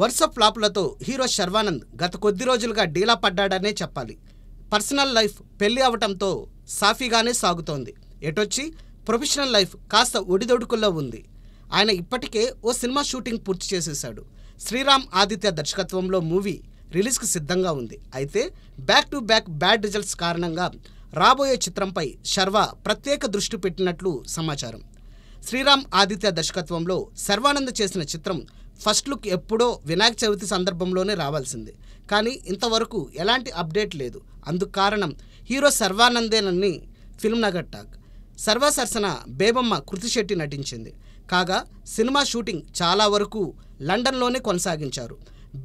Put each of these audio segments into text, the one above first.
వరుస ఫ్లాపులతో హీరో శర్వానంద్ గత కొద్ది రోజులుగా డీలా పడ్డాడనే చెప్పాలి. పర్సనల్ లైఫ్ పెళ్లి అవటంతో సాఫీగానే సాగుతోంది. ఎటొచ్చి ప్రొఫెషనల్ లైఫ్ కాస్త ఒడిదొడుకుల్లో ఉంది. ఆయన ఇప్పటికే ఓ సినిమా షూటింగ్ పూర్తి చేసేశాడు. శ్రీరామ్ ఆదిత్య దర్శకత్వంలో మూవీ రిలీజ్కి సిద్ధంగా ఉంది. అయితే back to back bad results కారణంగా రాబోయే చిత్రంపై శర్వా ప్రత్యేక దృష్టి పెట్టినట్లు సమాచారం. శ్రీరామ్ ఆదిత్య దర్శకత్వంలో శర్వానంద్ చేసిన చిత్రం ఫస్ట్ లుక్ ఎప్పుడో వినాయక చవితి సందర్భంలోనే రావాల్సింది. కానీ ఇంతవరకు ఎలాంటి అప్డేట్ లేదు. అందుకు కారణం హీరో శర్వానందేనని ఫిల్మ్ నగర్ టాక్. శర్వా సరసన బేబమ్మ కృతి శెట్టి నటించింది. కాగా సినిమా షూటింగ్ చాలా వరకు లండన్లోనే కొనసాగించారు.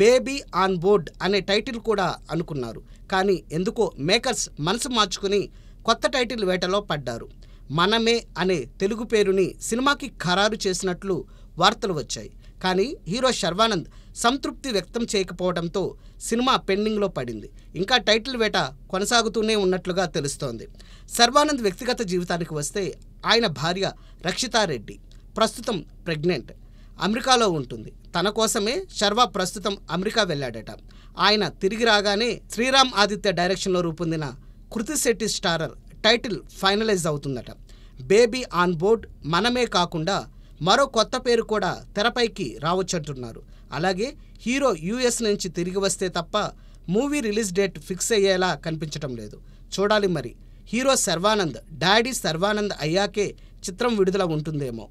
బేబీ ఆన్ బోర్డ్ అనే టైటిల్ కూడా అనుకున్నారు. కానీ ఎందుకో మేకర్స్ మనసు మార్చుకుని కొత్త టైటిల్ వేటలో పడ్డారు. మనమే అనే తెలుగు పేరుని సినిమాకి ఖరారు చేసినట్లు వార్తలు వచ్చాయి. కానీ హీరో శర్వానంద్ సంతృప్తి వ్యక్తం చేయకపోవడంతో సినిమా పెండింగ్లో పడింది. ఇంకా టైటిల్ వేట కొనసాగుతూనే ఉన్నట్లుగా తెలుస్తోంది. శర్వానంద్ వ్యక్తిగత జీవితానికి వస్తే ఆయన భార్య రక్షితారెడ్డి ప్రస్తుతం ప్రెగ్నెంట్, అమెరికాలో ఉంటుంది. తన కోసమే శర్వా ప్రస్తుతం అమెరికా వెళ్ళాడట. ఆయన తిరిగి రాగానే శ్రీరామ్ ఆదిత్య డైరెక్షన్లో రూపొందిన Krithi Shetty starrer title finalize అవుతుందట. బేబీ ఆన్ బోర్డ్ మనమే కాకుండా మరో కొత్త పేరు కూడా తెరపైకి రావచ్చంటున్నారు. అలాగే హీరో యూఎస్ నుంచి తిరిగి వస్తే తప్ప మూవీ రిలీజ్ డేట్ ఫిక్స్ అయ్యేలా కనిపించటం లేదు. చూడాలి మరి. హీరో శర్వానంద్ డాడీ శర్వానంద్ అయ్యాకే చిత్రం విడుదల ఉంటుందేమో.